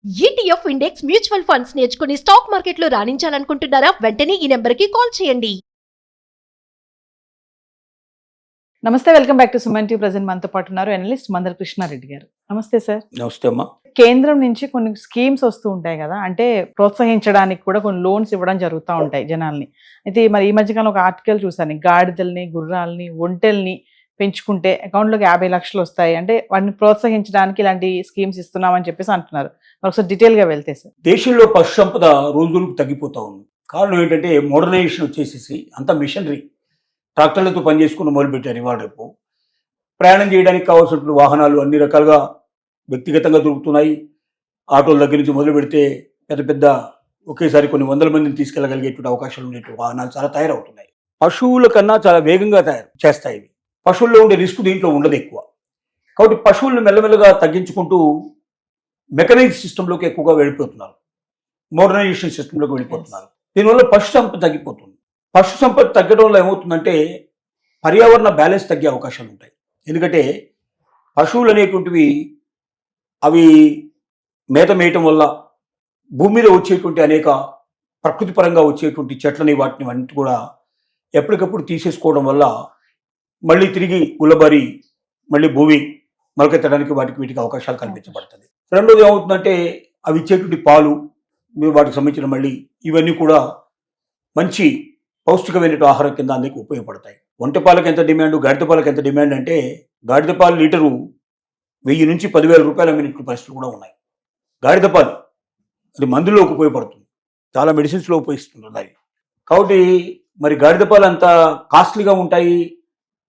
ETF index mutual funds నేర్చుకుని stock మార్కెట్లో రాణించాలనుకుంటున్నారా? వెంటనే ఈ నెంబర్కి కాల్ చేయండి. నమస్తే, welcome back to Suman TV. Present మనతో పాటు ఉన్నారు అనలిస్ట్ మందర కృష్ణారెడ్డి గారు. నమస్తే సార్. నమస్తే అమ్మా. కేంద్రం నుంచి కొన్ని స్కీమ్స్ వస్తూ ఉంటాయి కదా, అంటే ప్రోత్సహించడానికి కూడా కొన్ని లోన్స్ ఇవ్వడం జరుగుతూ ఉంటాయి జనాల్ని. అయితే మరి ఈ మధ్యకాలం ఒక ఆర్టికల్ చూసాను, గాడిదల్ని, గుర్రాలని, ఒంటెల్ని పెంచుకుంటే అకౌంట్లోకి 50 లక్షలు వస్తాయి, అంటే వాటిని ప్రోత్సహించడానికి ఇలాంటి స్కీమ్స్ ఇస్తున్నామని చెప్పేసి అంటున్నారు. ఒకసారి డీటెయిల్గా వెళ్తే సార్. దేశంలో పశు సంపద రోజులకు తగ్గిపోతా ఉంది. కారణం ఏంటంటే మోడర్నైజేషన్ వచ్చేసేసి అంత మిషనరీ ట్రాక్టర్లతో పనిచేసుకుని మొదలుపెట్టారు. ఇవాళ రేపు ప్రయాణం చేయడానికి కావాల్సిన వాహనాలు అన్ని రకాలుగా వ్యక్తిగతంగా దొరుకుతున్నాయి. ఆటోల దగ్గర నుంచి మొదలు పెడితే పెద్ద పెద్ద ఒకేసారి కొన్ని వందల మందిని తీసుకెళ్లగలిగేటువంటి అవకాశాలు ఉండేటువంటి వాహనాలు చాలా తయారవుతున్నాయి. పశువుల కన్నా చాలా వేగంగా తయారు చేస్తాయి. పశువుల్లో ఉండే రిస్క్ దీంట్లో ఉండదు ఎక్కువ. కాబట్టి పశువులను మెల్లమెల్లగా తగ్గించుకుంటూ మెకనైజ్డ్ సిస్టంలోకి ఎక్కువగా వెళ్ళిపోతున్నారు, మోడర్నైజేషన్ సిస్టంలోకి వెళ్ళిపోతున్నారు. దీనివల్ల పశు సంపద తగ్గిపోతుంది. పశు సంపద తగ్గడం వల్ల ఏమవుతుందంటే పర్యావరణ బ్యాలెన్స్ తగ్గే అవకాశాలు ఉంటాయి. ఎందుకంటే పశువులు అనేటువంటివి అవి మేత మేయటం వల్ల భూమి మీద వచ్చేటువంటి అనేక ప్రకృతి పరంగా వచ్చేటువంటి చెట్లని వాటిని అన్నిటి కూడా ఎప్పటికప్పుడు తీసేసుకోవడం వల్ల మళ్ళీ తిరిగి గుల్లబారి మళ్ళీ భూమి మొలకెత్తడానికి వీటికి అవకాశాలు కల్పించబడుతుంది. రెండోది ఏమవుతుందంటే అవి ఇచ్చేటువంటి పాలు, వాటికి సంబంధించిన మళ్ళీ ఇవన్నీ కూడా మంచి పౌష్టికమైన ఆహారం కింద అందుకు ఉపయోగపడతాయి. ఒంటె పాలకు ఎంత డిమాండ్, గాడిద పాలకు ఎంత డిమాండ్ అంటే గాడిద పాలు లీటరు 1000 నుంచి 10,000 రూపాయలు అమ్మినటువంటి పరిస్థితులు కూడా ఉన్నాయి. గాడిద పాలు అది మందులోకి ఉపయోగపడుతుంది, చాలా మెడిసిన్స్లో ఉపయోగిస్తుంది అది. కాబట్టి మరి గాడిద పాలు అంత కాస్ట్లీగా ఉంటాయి,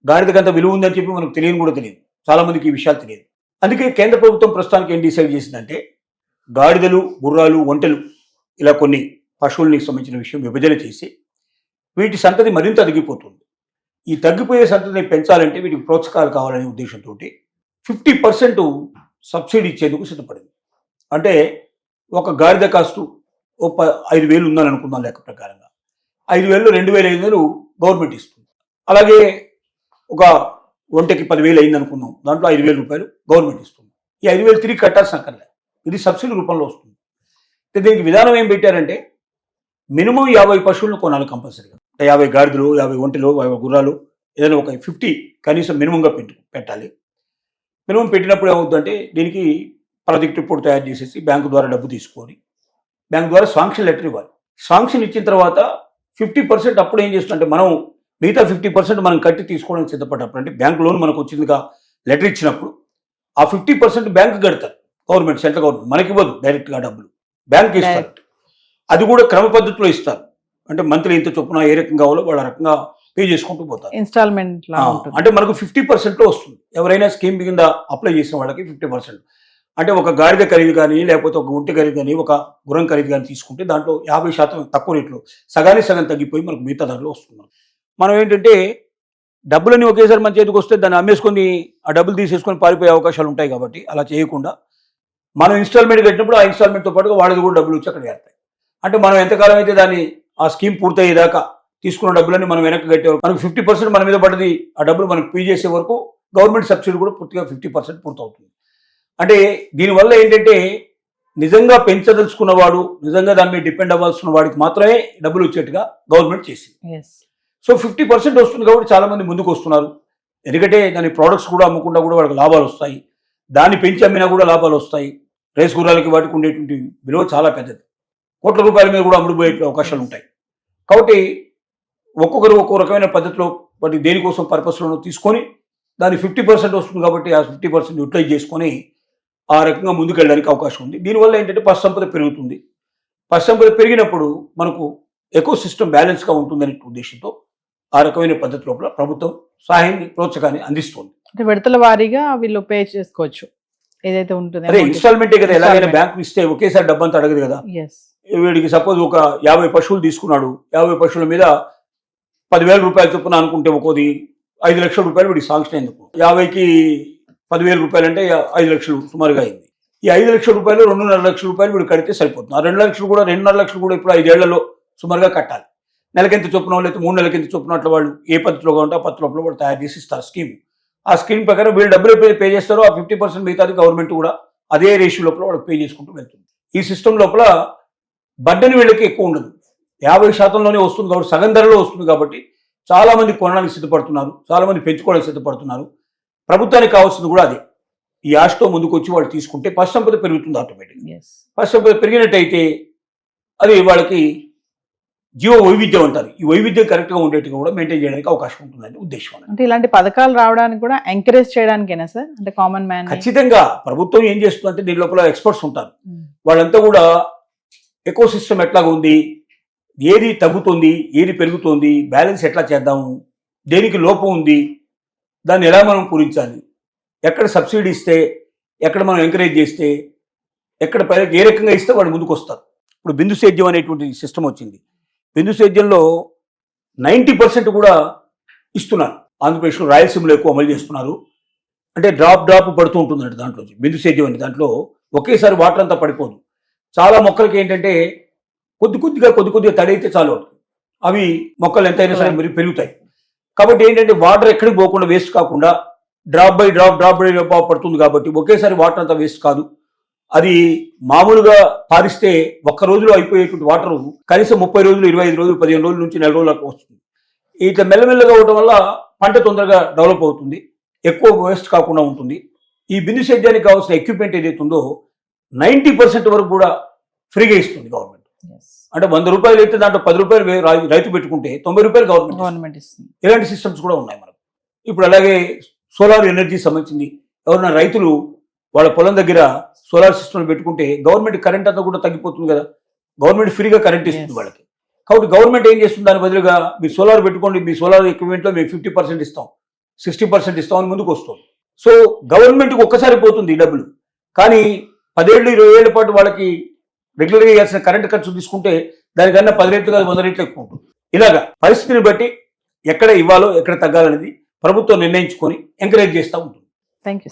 గాడిదకి అంత విలువ ఉందని చెప్పి మనకు తెలియని కూడా తెలియదు, చాలా మందికి ఈ విషయాలు తెలియదు. అందుకే కేంద్ర ప్రభుత్వం ప్రస్తుతానికి ఏం డిసైడ్ చేసిందంటే గాడిదలు, గుర్రాలు, ఒంటెలు ఇలా కొన్ని పశువుల్ని సంబంధించిన విషయం విభజన చేసి వీటి సంతతి మరింత తగ్గిపోతుంది. ఈ తగ్గిపోయే సంతతిని పెంచాలంటే వీటికి ప్రోత్సాహాలు కావాలనే ఉద్దేశంతో 50% సబ్సిడీ ఇచ్చేందుకు సిద్ధపడింది. అంటే ఒక గాడిద కాస్టు 5,000 ఉందని అనుకుందాం లెక్క ప్రకారంగా, 5,000లో 2,500 గవర్నమెంట్ ఇస్తుంది. అలాగే ఒక ఒంటెకి 10,000 అయింది అనుకుందాం, దాంట్లో 5,000 రూపాయలు గవర్నమెంట్ ఇస్తుంది. ఈ 5,000 తిరిగి కట్టాల్సిన అక్కర్లే, ఇది సబ్సిడీ రూపంలో వస్తుంది. దీనికి విధానం ఏం పెట్టారంటే మినిమం 50 పశువులను కొనాలి కంపల్సరీగా. 50 గాడిదలు, 50 ఒంటెలు, 50 గుర్రాలు, ఏదైనా ఒక 50 కనీసం మినిమంగా పెట్టాలి. మినిమం పెట్టినప్పుడు ఏమవుతుందంటే దీనికి ప్రాజెక్ట్ రిపోర్ట్ తయారు చేసేసి బ్యాంకు ద్వారా డబ్బు తీసుకొని బ్యాంకు ద్వారా శాంక్షన్ లెటర్ ఇవ్వాలి. శాంక్షన్ ఇచ్చిన తర్వాత 50% అప్పుడు ఏం చేస్తుందంటే మనం మిగతా 50% మనం కట్టి తీసుకోవడానికి సిద్ధపడ్డప్పుడు, అంటే బ్యాంక్ లోన్ మనకు వచ్చిందిగా లెటర్ ఇచ్చినప్పుడు ఆ 50% బ్యాంకు కడతారు గవర్నమెంట్, సెంట్రల్ గవర్నమెంట్. మనకి ఇవ్వదు డైరెక్ట్గా డబ్బులు, బ్యాంక్ ఇస్తారు. అది కూడా క్రమ పద్ధతిలో ఇస్తారు. అంటే మంత్లీ ఇంత చొప్పున ఏ రకంగా కావాలో వాళ్ళ రకంగా పే చేసుకుంటూ పోతారు, ఇన్స్టాల్మెంట్. అంటే మనకు 50%లో వస్తుంది. ఎవరైనా స్కీమ్ కింద అప్లై చేసిన వాళ్ళకి 50%. అంటే ఒక గాడిద ఖరీదు కానీ, లేకపోతే ఒక ఒంటె ఖరీదు కానీ, ఒక గుర్రం ఖరీదు కానీ తీసుకుంటే దాంట్లో 50% తక్కువ రేట్లో సగానికి సగం తగ్గిపోయి మనకు మిగతా దాంట్లో వస్తుంది. మనం ఏంటంటే డబ్బులని ఒకేసారి మన చేతికి వస్తే దాన్ని అమ్మేసుకొని ఆ డబ్బులు తీసేసుకొని పారిపోయే అవకాశాలు ఉంటాయి. కాబట్టి అలా చేయకుండా మనం ఇన్స్టాల్మెంట్ కట్టినప్పుడు ఆ ఇన్స్టాల్మెంట్తో పాటుగా వాళ్ళది కూడా డబ్బులు వచ్చి అక్కడ వేస్తాయి. అంటే మనం ఎంతకాలం అయితే దాన్ని ఆ స్కీమ్ పూర్తయ్యేదాకా తీసుకున్న డబ్బులని మనం వెనక్కి కట్టేవారు, మనకు 50% మన మీద పడ్డది, ఆ డబ్బులు మనకు పే చేసే వరకు గవర్నమెంట్ సబ్సిడీ కూడా పూర్తిగా 50% పూర్తవుతుంది. అంటే దీనివల్ల ఏంటంటే నిజంగా పెంచదలుచుకున్నవాడు, నిజంగా దాని మీద డిపెండ్ అవ్వాల్సిన వాడికి మాత్రమే డబ్బులు వచ్చేట్టుగా గవర్నమెంట్ చేసింది. సో 50% వస్తుంది కాబట్టి చాలా మంది ముందుకు వస్తున్నారు. ఎందుకంటే దాని ప్రోడక్ట్స్ కూడా అమ్ముకుంటా కూడా వాళ్ళకి లాభాలు వస్తాయి, దాన్ని పెంచి అమ్మినా కూడా లాభాలు వస్తాయి. రేస్ గుర్రాలకి వాటికి ఉండేటువంటి విలువ చాలా పెద్దది, కోట్ల రూపాయల మీద కూడా అమ్ముడుపోయే అవకాశాలు ఉంటాయి. కాబట్టి ఒక్కొక్కరు ఒక్కో రకమైన పద్ధతిలో వాటి దేనికోసం పర్పస్లో తీసుకొని దాని 50% వస్తుంది కాబట్టి ఆ 50% యూటిలైజ్ చేసుకొని ఆ రకంగా ముందుకు వెళ్ళడానికి అవకాశం ఉంది. దీనివల్ల ఏంటంటే పశు సంపద పెరుగుతుంది. పశు సంపద పెరిగినప్పుడు మనకు ఎకో సిస్టమ్ బ్యాలెన్స్గా ఉంటుందనే ఉద్దేశంతో ఆ రకమైన పద్ధతి లోపల ప్రభుత్వం సహాయాన్ని, ప్రోత్సాహాన్ని అందిస్తుంది. అంటే విడతల వారీగా వీళ్ళు పే చేసుకోవచ్చు ఏదైతే ఉంటుంది. అదే ఇన్స్టాల్మెంటే కదా, ఎలాగైనా బ్యాంకు ఇస్తే ఒకేసారి డబ్బంతా అడగదు కదా. వీడికి సపోజ్ ఒక 50 పశువులు తీసుకున్నాడు, 50 పశువుల మీద 10,000 రూపాయలు చొప్పున అనుకుంటే ఒక్కోది 5 లక్షల రూపాయలు వీడికి శాంక్షన్ అయింది. 50కి 10,000 రూపాయలు అంటే 5 లక్షలు సుమారుగా అయింది. ఈ 5 లక్షల రూపాయలు 2.5 లక్షల రూపాయలు వీడు కడితే సరిపోతుంది. ఆ 2.5 లక్షలు కూడా ఇప్పుడు 5 ఏళ్లలో సుమారుగా కట్టాలి. నెలకింత చొప్పున, లేకపోతే 3 నెలకింత చొప్పున, అట్లా వాళ్ళు ఏ పద్ధతిలో ఉంటే ఆ పద్ధతిలో వాళ్ళు తయారు చేసి ఇస్తారు స్కీమ్. ఆ స్కీమ్ ప్రకారం వీళ్ళు డబ్బులు పే చేస్తారో ఆ 50% మిగతాది గవర్నమెంట్ కూడా అదే రేషియో లోపల వాళ్ళకి పే చేసుకుంటూ వెళ్తుంది. ఈ సిస్టమ్ లోపల బడ్డని వీళ్ళకి ఎక్కువ ఉండదు, 50% వస్తుంది కాబట్టి, సగం ధరలో వస్తుంది కాబట్టి చాలా మంది కొనడానికి సిద్ధపడుతున్నారు, చాలా మంది పెంచుకోవడానికి సిద్ధపడుతున్నారు. ప్రభుత్వానికి కావాల్సింది కూడా అదే. ఈ ఆశతో ముందుకు వచ్చి వాళ్ళు తీసుకుంటే పశు సంపద పెరుగుతుంది ఆటోమేటిక్గా. ఎస్. పశు సంపద పెరిగినట్టయితే అది వాళ్ళకి జీవ వైవిధ్యం అంటారు, ఈ వైవిధ్యం కరెక్ట్గా ఉండేట్టుగా కూడా మెయింటైన్ చేయడానికి అవకాశం ఉంటుందని ఉద్దేశం. అంటే ఇలాంటి పథకాలు రావడానికి కూడా ఎంకరేజ్ చేయడానికేనా సార్? అంటే కామన్ మ్యాన్ ఖచ్చితంగా ప్రభుత్వం ఏం చేస్తుందంటే దీని లోపల ఎక్స్పర్ట్స్ ఉంటారు, వాళ్ళంతా కూడా ఎకో సిస్టమ్ ఎట్లాగా ఉంది, ఏది తగ్గుతుంది, ఏది పెరుగుతుంది, బ్యాలెన్స్ ఎట్లా చేద్దాము, దేనికి లోపం ఉంది, దాన్ని ఎలా మనం పూరించాలి, ఎక్కడ సబ్సిడీ ఇస్తే, ఎక్కడ మనం ఎంకరేజ్ చేస్తే, ఎక్కడ ఏ రకంగా ఇస్తే వాళ్ళు ముందుకు వస్తారు. ఇప్పుడు బిందు సేద్యం అనేటువంటి సిస్టమ్ వచ్చింది. బిందు సేద్యంలో 90% కూడా ఇస్తున్నారు. ఆంధ్రప్రదేశ్లో రాయలసీమలో ఎక్కువ అమలు చేస్తున్నారు. అంటే డ్రాప్ పడుతూ ఉంటుందంట దాంట్లో. బిందు సేద్యం అంటే దాంట్లో ఒకేసారి వాటర్ అంతా పడిపోదు. చాలా మొక్కలకి ఏంటంటే కొద్ది కొద్దిగా తడి అయితే చాలు, అవి మొక్కలు ఎంతైనా సరే పెరుగుతాయి. కాబట్టి ఏంటంటే వాటర్ ఎక్కడికి పోకుండా, వేస్ట్ కాకుండా డ్రాప్ బై డ్రాప్ పడుతుంది కాబట్టి ఒకేసారి వాటర్ అంతా వేస్ట్ కాదు. అది మామూలుగా పారిస్తే ఒక్క రోజులో అయిపోయేటువంటి వాటర్ కనీసం 30 రోజులు, 25 రోజులు, 15 రోజుల నుంచి 4 రోజులకు వస్తుంది. ఇట్లా మెల్లమెల్లగా అవడం వల్ల పంట తొందరగా డెవలప్ అవుతుంది, ఎక్కువ వేస్ట్ కాకుండా ఉంటుంది. ఈ బిందు సేద్యానికి కావాల్సిన ఎక్విప్మెంట్ ఏదైతే ఉందో 90% వరకు కూడా ఫ్రీగా ఇస్తుంది గవర్నమెంట్. అంటే 100 రూపాయలు అయితే దాంట్లో 10 రూపాయలు రైతు పెట్టుకుంటే 90 రూపాయలు గవర్నమెంట్ ఇస్తుంది. ఇలాంటి సిస్టమ్స్ కూడా ఉన్నాయి మనకు. ఇప్పుడు అలాగే సోలార్ ఎనర్జీ సంబంధించింది, ఎవరైనా రైతులు వాళ్ళ పొలం దగ్గర సోలార్ సిస్టమ్ పెట్టుకుంటే గవర్నమెంట్ కరెంట్ అంతా కూడా తగ్గిపోతుంది కదా, గవర్నమెంట్ ఫ్రీగా కరెంట్ ఇస్తుంది వాళ్ళకి. కాబట్టి గవర్నమెంట్ ఏం చేస్తుంది, దాని బదులుగా మీరు సోలార్ పెట్టుకోండి, మీ సోలార్ ఎక్విప్మెంట్లో మేము 50% ఇస్తాం, 60% ఇస్తాం అని ముందుకు వస్తుంది. సో గవర్నమెంట్కి ఒక్కసారి పోతుంది ఈ డబ్బులు, కానీ 10 ఏళ్ళు 20 ఏళ్ల పాటు వాళ్ళకి రెగ్యులర్గా ఇవ్వాల్సిన కరెంట్ ఖర్చు తీసుకుంటే దానికన్నా 10 రెట్లు కాదు 100 రెట్లు ఎక్కువ ఉంటుంది. ఇలాగా పరిస్థితిని బట్టి ఎక్కడ ఇవ్వాలో ఎక్కడ తగ్గాలనేది ప్రభుత్వం నిర్ణయించుకొని ఎంకరేజ్ చేస్తూ ఉంటుంది. Thank you.